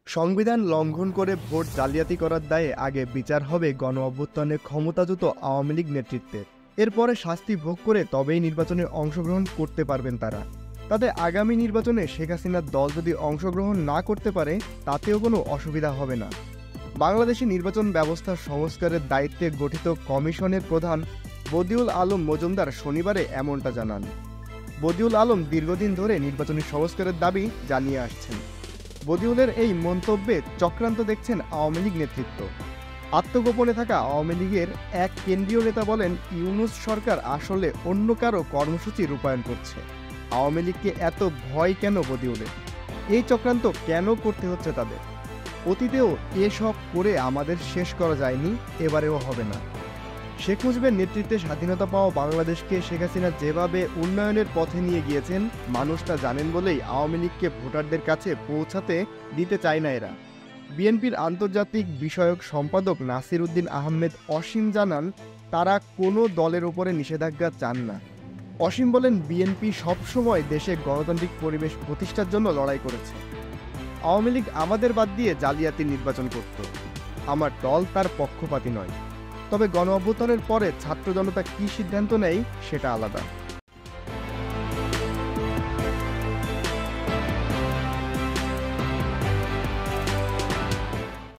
সংবিধান লঙ্ঘন করে ভোট জালিয়াতি করার দায়ে আগে বিচার হবে গণ অভ্যুত্থানে ক্ষমতাচ্যুত আওয়ামী লীগ নেতৃত্বের। এরপরে শাস্তি ভোগ করে তবেই নির্বাচনে অংশগ্রহণ করতে পারবেন তারা। তাতে আগামী নির্বাচনে শেখ হাসিনার দল যদি অংশগ্রহণ না করতে পারে তাতেও কোনো অসুবিধা হবে না। বাংলাদেশি নির্বাচন ব্যবস্থা সংস্কারের দায়িত্বে গঠিত কমিশনের প্রধান বদিউল আলম মজুমদার শনিবারে এমনটা জানান। বদিউল আলম দীর্ঘদিন ধরে নির্বাচনী সংস্কারের দাবি জানিয়ে আসছেন। বদিউলের এই মন্তব্যে চক্রান্ত দেখছেন আওয়ামী লীগ নেতৃত্ব। আত্মগোপনে থাকা আওয়ামী লীগের এক কেন্দ্রীয় নেতা বলেন, ইউনূস সরকার আসলে অন্য কারো কর্মসূচি রূপায়ণ করছে। আওয়ামী লীগকে এত ভয় কেন বদিউলের? এই চক্রান্ত কেন করতে হচ্ছে তাদের? অতীতেও এসব করে আমাদের শেষ করা যায়নি, এবারেও হবে না। শেখ মুজিবের নেতৃত্বে স্বাধীনতা পাওয়া বাংলাদেশকে শেখ হাসিনা যেভাবে উন্নয়নের পথে নিয়ে গিয়েছেন মানুষটা জানেন বলেই আওয়ামী লীগকে ভোটারদের কাছে পৌঁছাতে দিতে চায় না এরা। বিএনপির আন্তর্জাতিক বিষয়ক সম্পাদক নাসির উদ্দিন আহমেদ অসীম জানান, তারা কোনো দলের উপরে নিষেধাজ্ঞা চান না। অসীম বলেন, বিএনপি সবসময় দেশে গণতান্ত্রিক পরিবেশ প্রতিষ্ঠার জন্য লড়াই করেছে। আওয়ামী লীগ আমাদের বাদ দিয়ে জালিয়াতি নির্বাচন করত। আমার দল তার পক্ষপাতী নয়। তবে গণ অভ্যুত্থানের পরে ছাত্র জনতা কী সিদ্ধান্ত নেয় সেটা আলাদা।